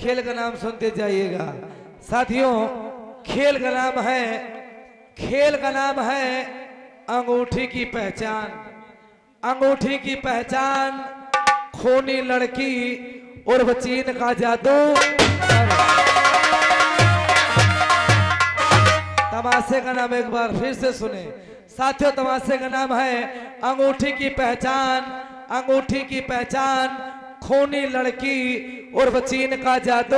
खेल का नाम सुनते जाइएगा साथियों। खेल का नाम है अंगूठी की पहचान। अंगूठी की पहचान खूनी लड़की और चीन का जादू। तमाशे का नाम एक बार फिर से सुने साथियों। तमाशे का नाम है अंगूठी की पहचान। अंगूठी की पहचान खूनी लड़की और चीन का जादू।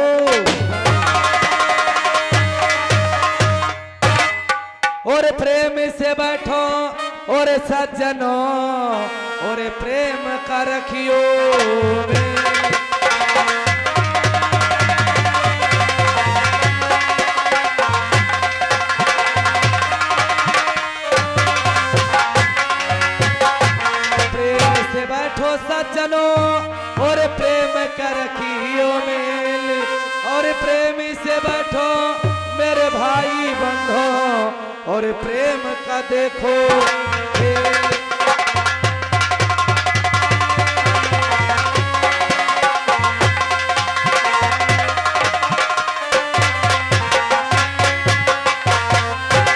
और प्रेम से बैठो और सज्जनों और प्रेम का रखियो प्रेम से बैठो सज्जनों और प्रेम का रखियो मेल। और प्रेमी से बैठो मेरे भाई बंधो और प्रेम का देखो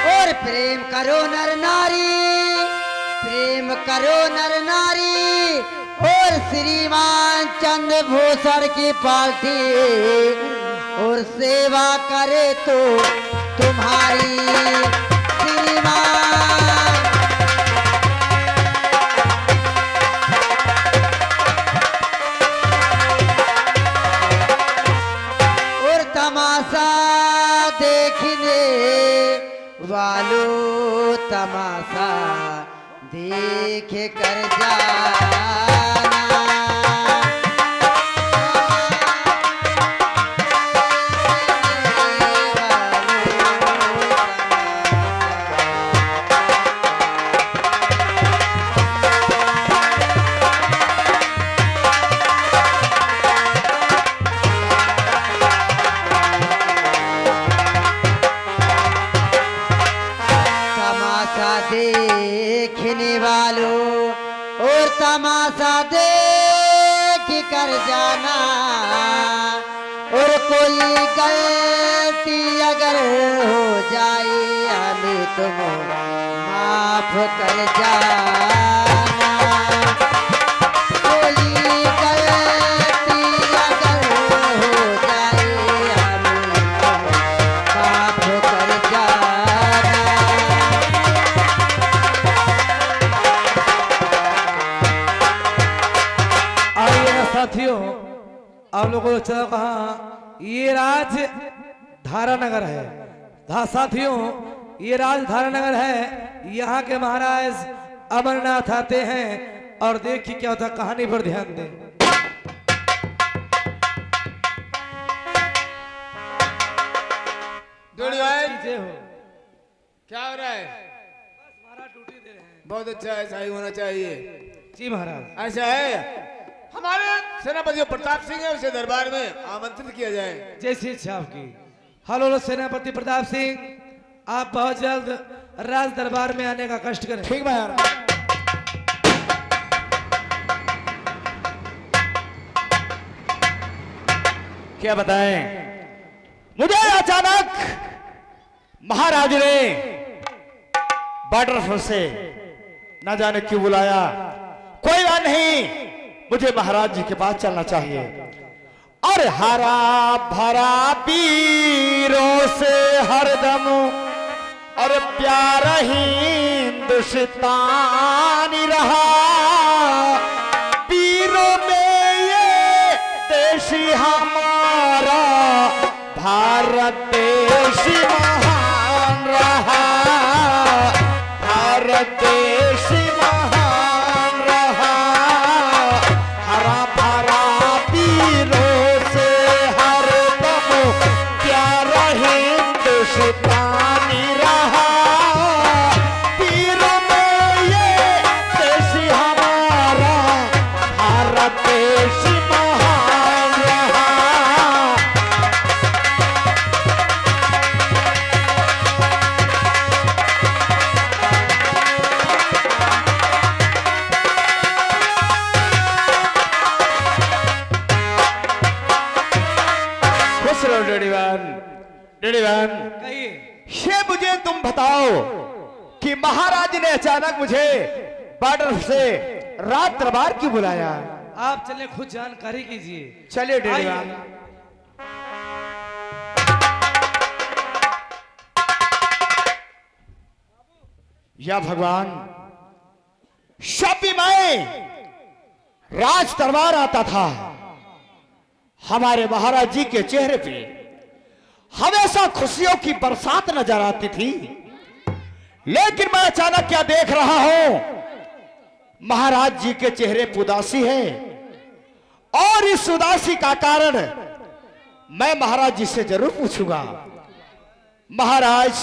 और प्रेम करो नर नारी, प्रेम करो नर नारी। और श्रीमान चंद्रभूषण की पालती और सेवा करे तो तुम्हारी श्रीमान। और तमाशा देखने वालों तमाशा देख कर जाना। देखने वालों और तमाशा देख कर जाना। और कोई गलती अगर हो जाए हमें तुम माफ कर जाना। कोई गलती अगर हो जाए हमें तुम माफ कर जाना। साथियों आप लोगों को चलो कहा ये राज धारानगर है। साथियों ये राज धारानगर है। यहाँ के महाराज अमरनाथ आते हैं और देखिए क्या होता कहानी पर ध्यान दें। क्या हो रहा है? बस महाराज ड्यूटी दे रहे हैं। बहुत अच्छा है, ऐसा ही होना चाहिए। जी महाराज ऐसा है। हमारे सेनापति प्रताप सिंह है, उसे दरबार में आमंत्रित किया जाए। जैसी इच्छा आपकी। हेलो सेनापति प्रताप सिंह, आप बहुत जल्द राज दरबार में आने का कष्ट करें। ठीक महाराज। क्या बताएं, मुझे अचानक महाराज ने बॉर्डर फोर्स से न जाने क्यों बुलाया। कोई बात नहीं, मुझे महाराज जी के पास चलना चाहिए। और हरा भरा वीरों से हरदम और प्यार हिंदुस्तानी रहा। वीरों में ये देशी हमारा भारत देश महान रहा। भारत देश महान रहा। हरा भरा वीरों से हरदम प्यारा हिंदुस्तानी रहा। वीरों में ये देश हमारा भारत देश महान रहा। महाराज ने अचानक मुझे बॉर्डर से रात दरबार क्यों बुलाया? आप चले खुद जानकारी कीजिए। चलिए डेढ़वान। या भगवान, शबी मैं राज दरबार आता था, हमारे महाराज जी के चेहरे पे हमेशा खुशियों की बरसात नजर आती थी। लेकिन मैं अचानक क्या देख रहा हूं, महाराज जी के चेहरे पर उदासी है। और इस उदासी का कारण मैं महाराज जी से जरूर पूछूंगा। महाराज,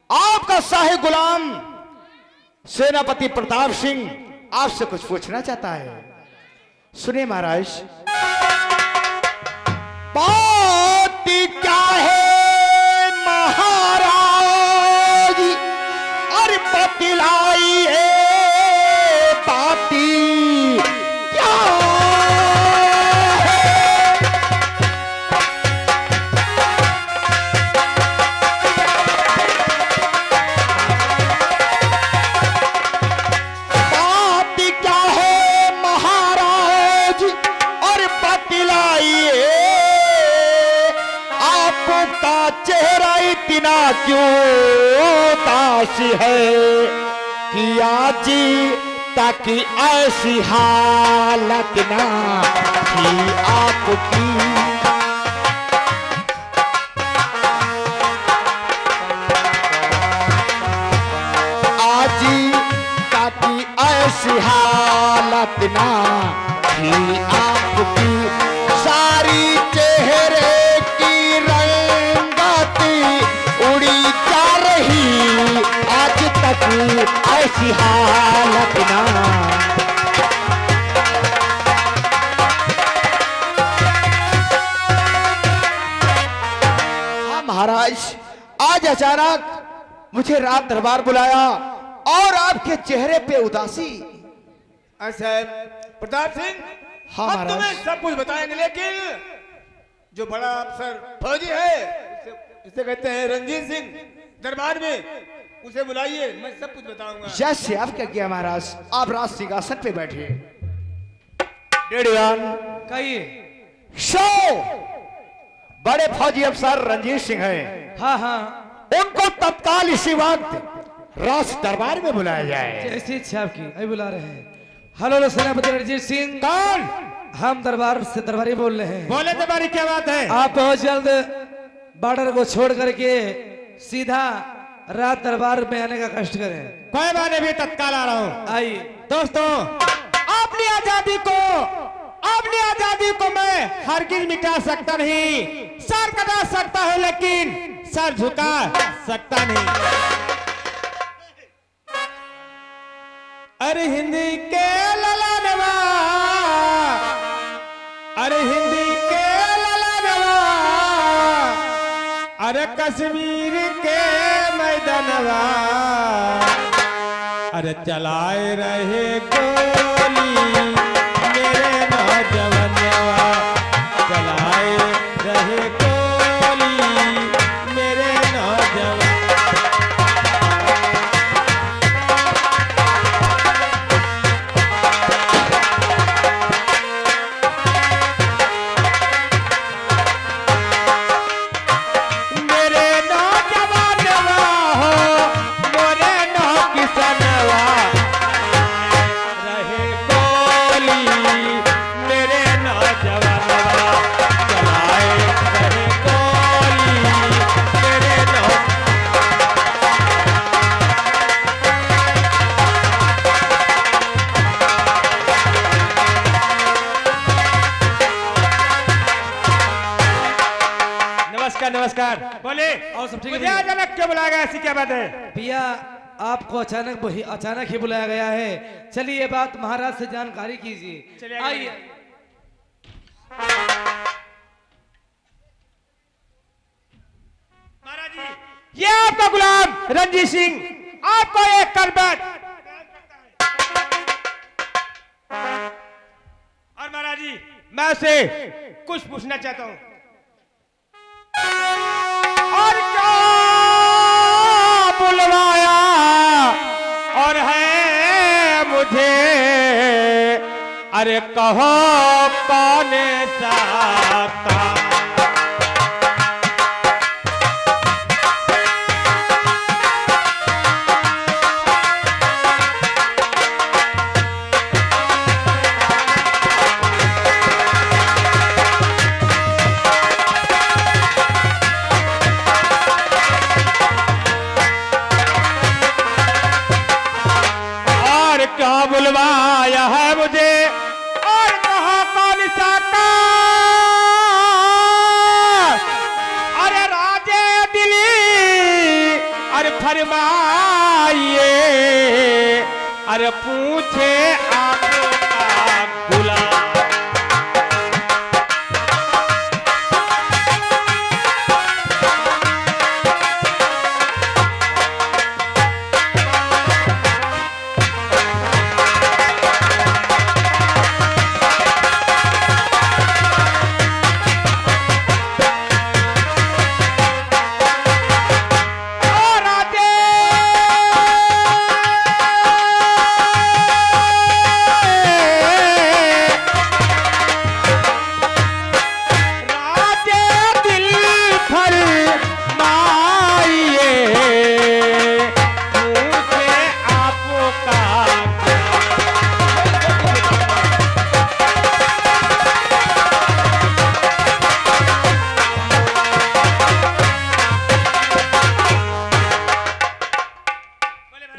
आपका शाही गुलाम सेनापति प्रताप सिंह आपसे कुछ पूछना चाहता है। सुनिए महाराज। बात क्या है महाराज, अरे बतलाइए बाती क्या है। बात क्या है महाराज, अरे बतलाइए आपका चेहरा इतना क्यों उदास है कि आज ताकि ऐसी हालत ना थी आपकी। आज ताकि ऐसी हालत ना थी आपकी। सारी चेहरे की रंगती उड़ी जा रही, आज तक ऐसी हालत ना। हाँ महाराज, आज अचानक मुझे रात दरबार बुलाया और आपके चेहरे पे उदासी। अच्छा प्रताप सिंह, हाँ हम महाराज। तुम्हें सब कुछ बताएंगे, लेकिन जो बड़ा अफसर फौजी है, इसे कहते हैं रंजीत सिंह, दरबार में उसे बुलाइए, मैं सब कुछ बताऊंगा। जैसे आपका किया महाराज, आप राज सिंहासन पे बैठिए। डेढ़वान कहिए। शो बड़े फौजी अफसर रंजीत सिंह हैं, हाँ हाँ, उनको तत्काल इसी वक्त राज दरबार में बुलाया जाए। जैसी इच्छा आपकी, अभी बुला रहे हैं। हेलो सेनापति रणजीत सिंह। कौन? हम दरबार से दरबारी बोल रहे हैं। बोले दरबारी, क्या बात है? आप बहुत जल्द बॉर्डर को छोड़ करके सीधा रात दरबार में आने का कष्ट करें। कोई बात नहीं, भी तत्काल आ रहा हूँ। आइए। दोस्तों, अपनी आजादी को मैं हरगिज मिटा सकता नहीं, सर कटा सकता हूँ लेकिन सर झुका सकता नहीं। अरे हिंदी के ललनवा, अरे हिंदी के ललनवा, अरे कश्मीर के मैदानवा, अरे चलाए रहे गोली मेरे नौजवानवा, चलाए रहे गोली मेरे नौजवान। मेरे नौजवानवा हो, मोरे नौ किसनवा, रहे गोली मेरे नौजवानवा, चलाए रहे गोली मेरे नौ। नमस्कार नमस्कार। बोले और सब ठीक है मुझे भैया? अचानक क्यों बुलाया गया, ऐसी क्या बात है? भैया, आपको अचानक ही बुलाया गया है। चलिए ये बात महाराज से जानकारी कीजिए। चलिए आइए। महाराज जी, ये आपका गुलाम रंजीत सिंह आपको एक कर बैठ। और महाराज जी, मैं उसे कुछ पूछना चाहता हूं। और क्या बुलवाया मुझे अरे कहो कौन सा काम। क्या बुलवाया है मुझे और कहा कौन सा काम। अरे राजे दिली अरे फरमाइए अरे पूछे आपका गुलाम।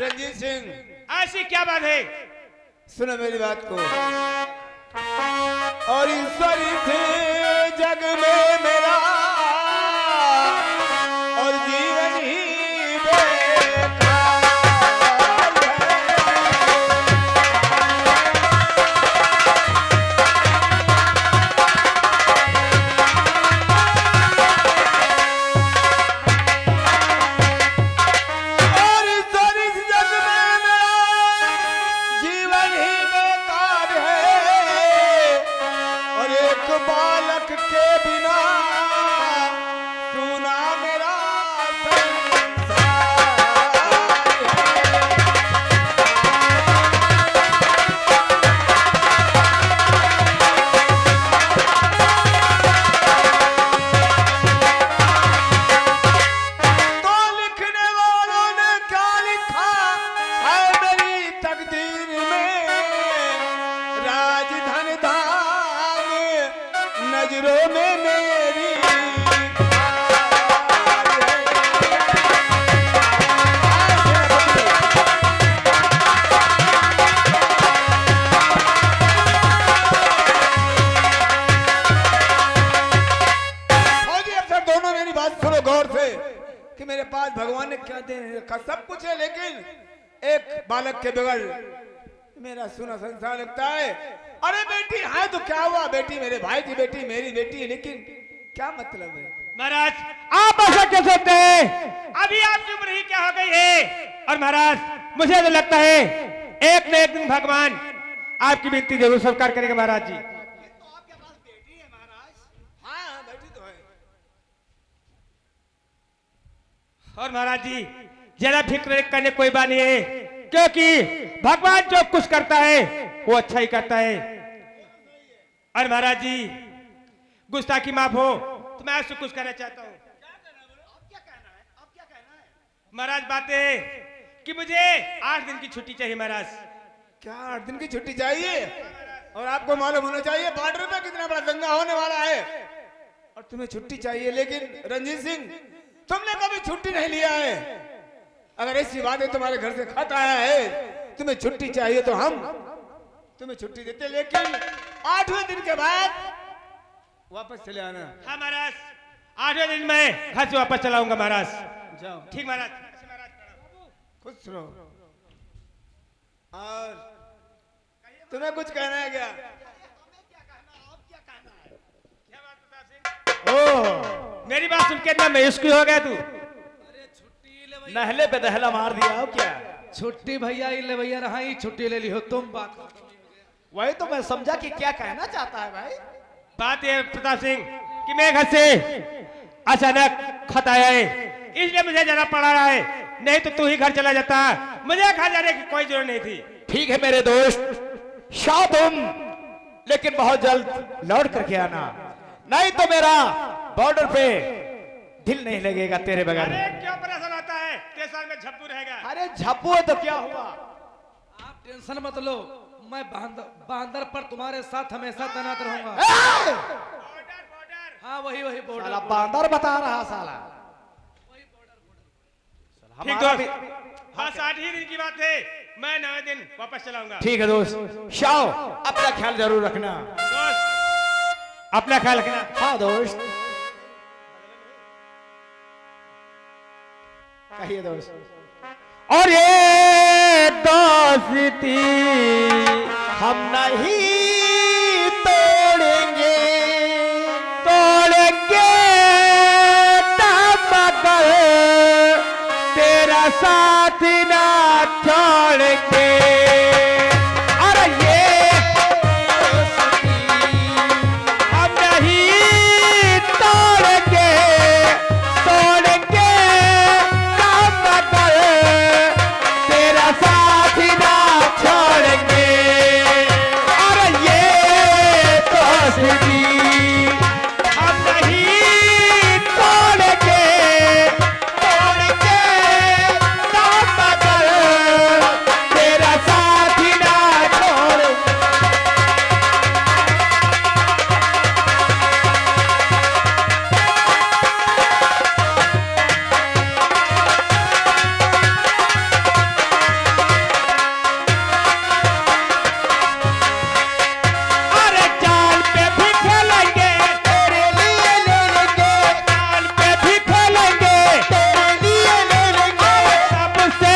रंजीत सिंह, ऐसी क्या बात है? सुनो मेरी बात को। और ईश्वरी थे जग में मेरा और जीवन ही बेकार है। और ईश्वरी जग में मेरा जीवन ही बेकार है। और एक बालक के बिना सुना मेरा संसार है। तो लिखने वालों ने क्या लिखा है मेरी तकदीर में। राजधन धाम नजरों में मेरी फौजी अफसर दोनों मेरी बात सुनो गौर से कि मेरे पास भगवान ने क्या दे रखा। सब कुछ है लेकिन एक बालक के बगैर मेरा सुना संसार लगता है। अरे बेटी है तो क्या हुआ, बेटी मेरे भाई की बेटी मेरी बेटी है, लेकिन क्या मतलब है। महाराज आप ऐसा क्या सोचते हैं? अभी आपकी उम्र ही क्या हो गई है। और महाराज मुझे तो लगता है एक न एक दिन भगवान आपकी विनती जरूर स्वीकार करेगा महाराज जी। हाँ बेटी तो है। और महाराज जी जरा फिक्र करने कोई बात नहीं है, क्योंकि भगवान जो कुछ करता है वो अच्छा ही करता है। और महाराज जी गुस्ताखी माफ हो तो मैं आपसे कुछ कहना चाहता हूँ। महाराज बात है कि मुझे 8 दिन की छुट्टी चाहिए महाराज। क्या 8 दिन की छुट्टी चाहिए? और आपको मालूम होना चाहिए बॉर्डर पे कितना बड़ा दंगा होने वाला है और तुम्हें छुट्टी चाहिए। लेकिन रंजीत सिंह तुमने कभी छुट्टी नहीं लिया है। अगर ऐसी बात है तुम्हारे घर से खत आया है तुम्हें छुट्टी चाहिए तो हम तुम्हें छुट्टी देते, लेकिन 8वें दिन के बाद वापस चले आना। हाँ महाराज 8वें दिन में घर से वापस चलाऊंगा महाराज। जाओ। ठीक महाराज। खुश रहो। और तुम्हें कुछ कहना है क्या? मेरी बात सुन के इतना मायूस क्यों हो गया तू? नहले पे दहला मार दिया हो क्या? छुट्टी भैया ले भैया रहा ही छुट्टी ले ली हो तुम। बात वही तो मैं समझा कि क्या कहना चाहता है भाई। बात है प्रताप सिंह कि मैं घर से अचानक खत आया है, इसलिए मुझे जाना पड़ रहा है। नहीं तो तू ही घर चला जाता। मुझे घर जाने की कोई जरूरत नहीं थी। ठीक है मेरे दोस्त, शाह तुम, लेकिन बहुत जल्द लौट करके आना, नहीं तो मेरा बॉर्डर पे दिल नहीं लगेगा तेरे बगैर। अरे क्यों परेशान होता है? 3 साल में झप्पू रहेगा। अरे झप्पू है तो क्या हुआ? आप टेंशन मत लो, मैं बांदर पर तुम्हारे साथ हमेशा तैनात रहूंगा। Border border. हाँ वही वही साला बॉर्डर। बांदर बता रहा साला। ठीक दोस्त, बस 8 ही दिन की बात है, मैं 9वें दिन वापस चलाऊंगा। ठीक है दोस्त, शाह अपना ख्याल जरूर रखना। दोस्त अपना ख्याल रखना। हाँ दोस्त, कहिए दोस्त। और ये दोस्ती हम नहीं तोड़ेंगे, तोड़ेंगे तब मगर तेरा साथ ना छोड़ेंगे। अरे ये दोस्ती हम नहीं तोड़ेंगे, तोड़ेंगे तब मगर तेरा साथ ना छोड़ेंगे। अरे ये दोस्ती हम नहीं तोड़ेंगे, तोड़ेंगे तब मगर तेरा साथ ना छोड़ेंगे। अरे जाल पे भी खेलेंगे, तेरे लिए ले लेंगे, जाल पे भी खेलेंगे, तेरे लिए ले लेंगे, सबसे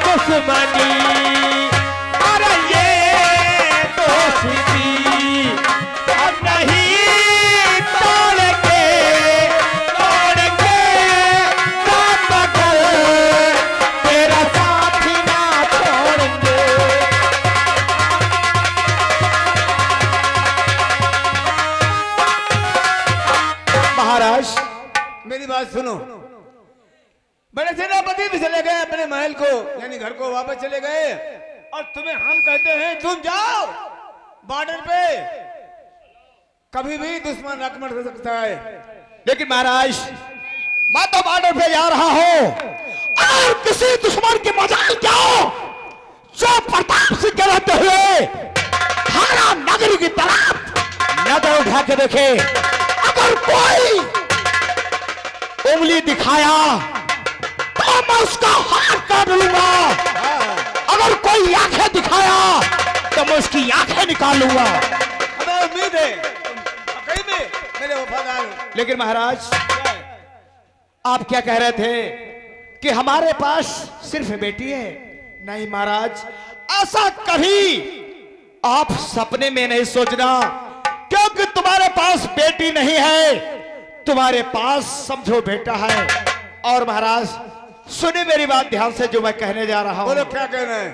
दुश्मनी। अरे ये दोस्ती हम नहीं तोड़ेंगे, तोड़ेंगे तब मगर तेरा साथ ना छोड़ेंगे। महाराज मेरी बात सुनो। बड़े सेनापति भी चले गए अपने महल को, यानी घर को वापस चले गए, और तुम्हें हम कहते हैं तुम जाओ बॉर्डर पे, कभी भी दुश्मन आक्रमण कर सकता है। लेकिन महाराज मैं तो बॉर्डर पे जा रहा हूं, और किसी दुश्मन की मजाल जाओ जो प्रताप सिंह के रहते हुए थाना नगरी की तरफ नजर उठा के देखे, अगर कोई उंगली दिखाया तो मैं उसका हाथ काट लूंगा, अगर कोई आंखें दिखाया तो मैं उसकी आंखें निकाल लूंगा। हमें उम्मीद है तुम वाकई में मेरे वफादार हो। लेकिन महाराज आप क्या कह रहे थे कि हमारे पास सिर्फ बेटी है? नहीं महाराज, ऐसा कभी आप सपने में नहीं सोचना, क्योंकि तुम्हारे पास बेटी नहीं है, तुम्हारे पास समझो बेटा है। और महाराज सुनिए मेरी बात ध्यान से, जो मैं कहने जा रहा हूं। बोलो क्या कहना है?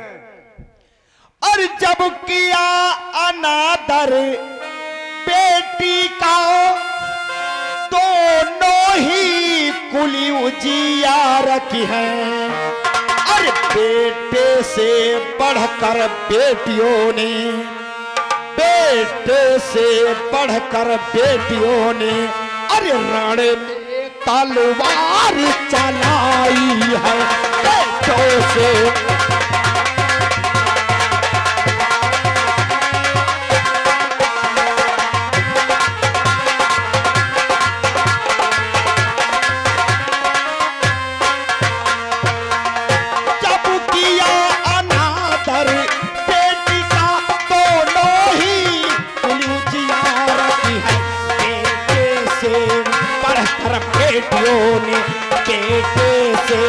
और जब किया अनादर बेटी का, दोनों ही कुली उजिया रखी है। अरे बेटे से बढ़कर बेटियों ने, बेटे से बढ़कर बेटियों ने अरे रण में तलवार चलाई है बेटों से। बेटियों ने बेटे से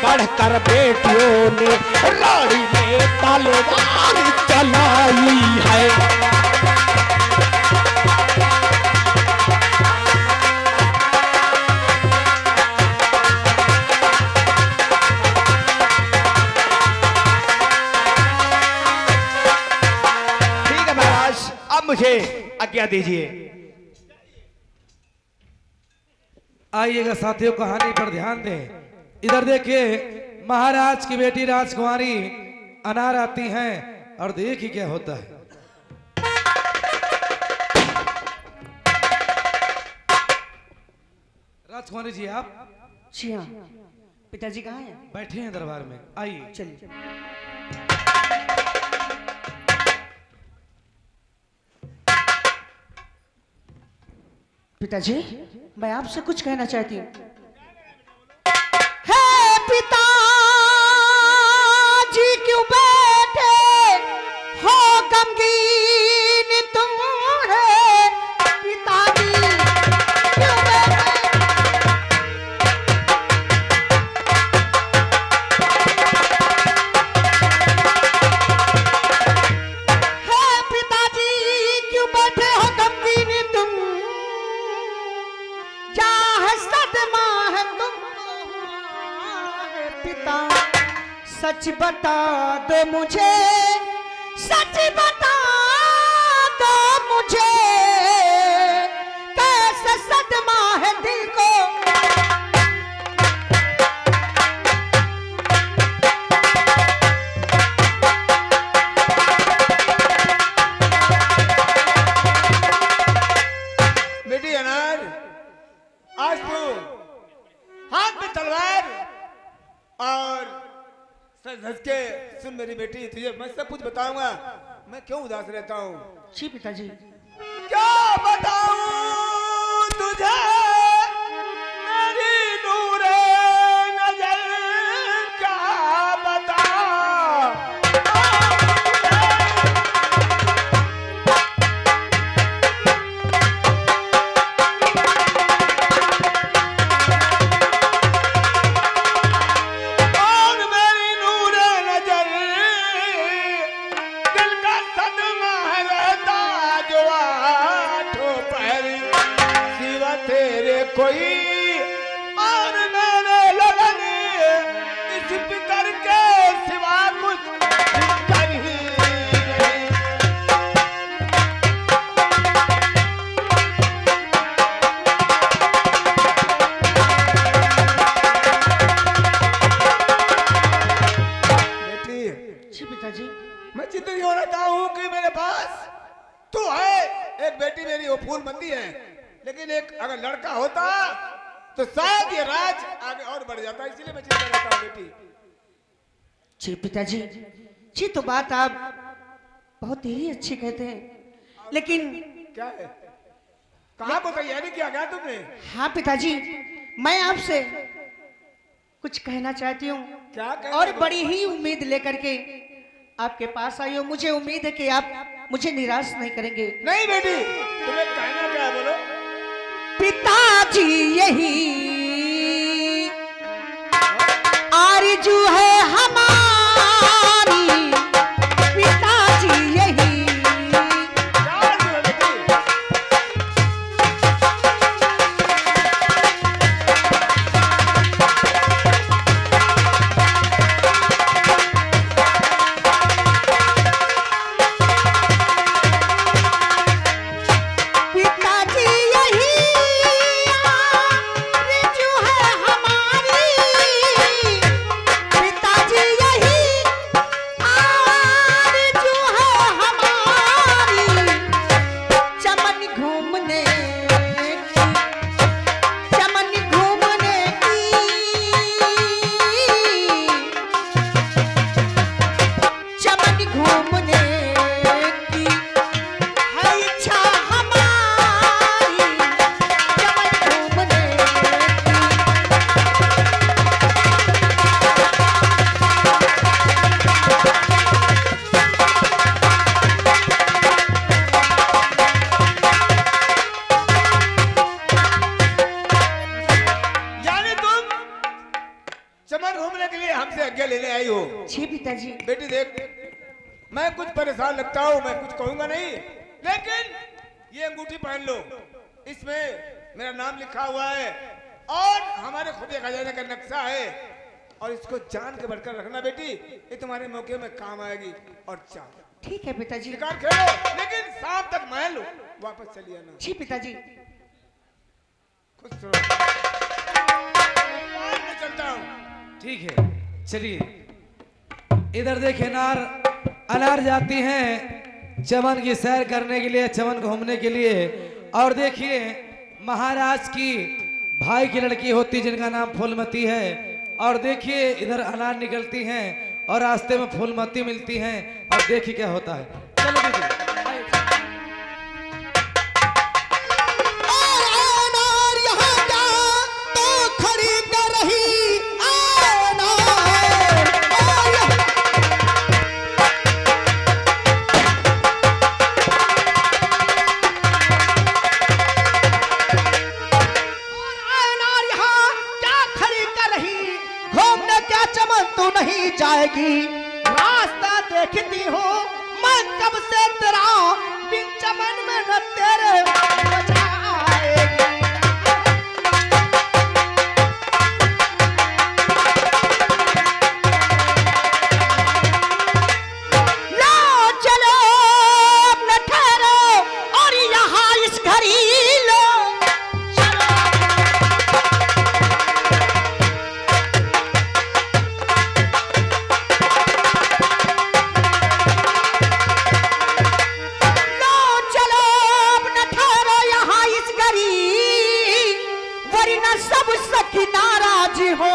बढ़कर बेटियों ने रानी में तलवार चलाई है। ठीक है महाराज, अब मुझे आज्ञा दीजिए। आइएगा साथियों, कहानी पर ध्यान दें। इधर देखिए, महाराज की बेटी राजकुमारी अनार आती हैं और देखिए क्या होता है। राजकुमारी जी आप जी हाँ, पिताजी कहाँ हैं? बैठे हैं दरबार में, आइए। चलिए। पिताजी, मैं आपसे कुछ कहना चाहती हूँ। हे पिताजी क्यों बैठे हो गमगीन तुम, है पिताजी क्यों बैठे। हे पिताजी क्यों बैठे हो गमगीन तुम, क्या है सदमा है तुमको है पिता। सच बता दो मुझे, सच बता दो मुझे, कैसे सदमा है दिल को। बेटी अनार, आज तू हाथ में तलवार और सर धस के सुन मेरी बेटी, तुझे मैं सब कुछ बताऊंगा मैं क्यों उदास रहता हूँ। जी पिताजी। क्या बताऊं तुझे मेरी नूरे नजर, क्या बताऊं और मेरी नूरे नजर, दिल का सदमा है रहता जो आठों पहर, सिवा तेरे कोई और मेरे लगन, इस फिकर के सिवा कुछ फिकर ही नहीं। बेटी, जी पिताजी। मैं जितनी हो रहता हूँ कि मेरे पास तू है, एक बेटी मेरी वो फूल मंदी है, लेकिन एक अगर लड़का होता तो शायद ये राज आगे और बढ़ जाता, इसलिए मैं चिंता रहता हूँ बेटी। जी पिताजी, जी तो बात आप बहुत ही अच्छी कहते हैं, लेकिन क्या है, कहाँ को तैयारी किया क्या तुमने? हाँ पिताजी, मैं आपसे कुछ कहना चाहती हूँ क्या कहना और तुम? बड़ी ही उम्मीद लेकर के आपके पास आई हूँ। मुझे उम्मीद है कि आप मुझे निराश नहीं करेंगे। नहीं बेटी, तुम्हें कहना क्या है बोलो? पिताजी यही आरज़ू है हमारी, पिताजी यही। क्या आरज़ू है बेटी? पिताजी यही आरज़ू है हमारी, पिताजी यही आरज़ू है हमारी। चमन घूमने की, चमन घूमने की, चमन घूमने की है इच्छा हमारी, चमन घूमने की। यानी तुम चमन घूमने के लिए हमसे आज्ञा लेने आई हो? जी पिताजी। बेटी देख, मैं कुछ परेशान लगता हूँ, मैं कुछ कहूंगा नहीं, लेकिन ये अंगूठी पहन लो, इसमें मेरा नाम लिखा हुआ है और हमारे खुदे खजाने का नक्शा है, और इसको जान के बढ़कर रखना बेटी, ये तुम्हारे मौके में काम आएगी। और चाहो ठीक है पिताजी। शिकार खेलो, लेकिन शाम तक महल वापस चलिए ना। जी पिताजी। खुश रहो। आज मैं चलता हूँ। ठीक है। चलिए इधर देखिए अनार जाती हैं चमन की सैर करने के लिए, चमन घूमने के लिए। और देखिए महाराज की भाई की लड़की होती जिनका नाम फूलमती है। और देखिए इधर अनार निकलती हैं और रास्ते में फूलमती मिलती हैं। और देखिए क्या होता है। चलो दीदी जाएगी। रास्ता देखती हूँ मैं कब से तेरा, बिन चमन में न तेरे मजा आएगी। लो चलो न ठहरो और यहाँ इस घड़ी लो। नाराज हो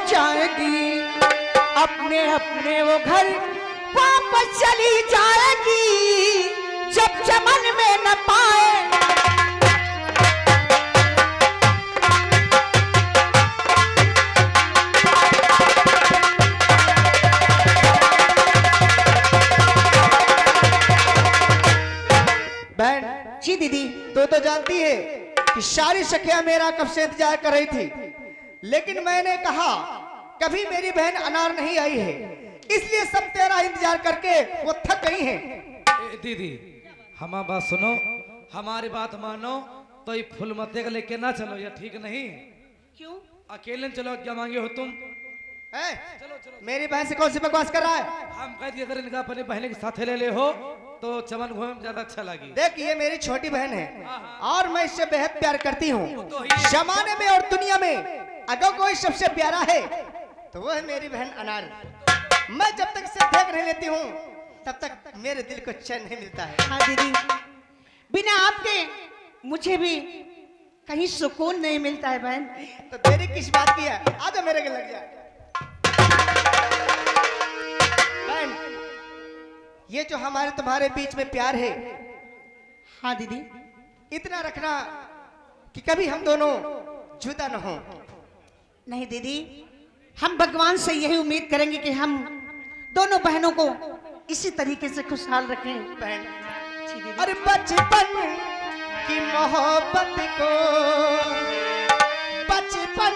जाएगी, अपने अपने वो घर वापस चली जाएगी जब चमन में न पाए। बहन जी दीदी। तो जानती है कि सारी सखियां मेरा कब से इंतजार कर रही थी, लेकिन मैंने कहा कभी मेरी बहन अनार नहीं आई है, इसलिए सब तेरा इंतजार करके वो थक गई हैं। दीदी हमारी बात सुनो, हमारी बात मानो। तो ये फूलमती का लेके ना चलो, ये ठीक नहीं। क्यों? अकेले चलो, क्या मांगे हो तुम? हैं? चलो चलो। मेरी बहन से कौन सी बकवास कर रहा है? हम कह दिए अगर इनका अपने बहन के साथ ले हो तो चमन घूमने में ज्यादा अच्छा लगी। देख ये मेरी छोटी बहन है और मैं इससे बेहद प्यार करती हूँ। तो ही- जमाने में और दुनिया में अगर कोई सबसे प्यारा है तो वो है मेरी बहन अनार। मैं जब तक इसे देख नहीं लेती हूँ तब तक मेरे दिल को चैन नहीं मिलता है। हाँ दीदी, बिना आपके मुझे भी कहीं सुकून नहीं मिलता है बहन। तो देरी किस बात की है? आजा मेरे गले लग जा। बहन ये जो हमारे तुम्हारे बीच में प्यार है, हाँ दीदी। इतना रखना कि कभी हम दोनों जुदा न हो। नहीं दीदी, हम भगवान से यही उम्मीद करेंगे कि हम दोनों बहनों को इसी तरीके से खुशहाल रखें। बहन जी दीदी। और बचपन की मोहब्बत को बचपन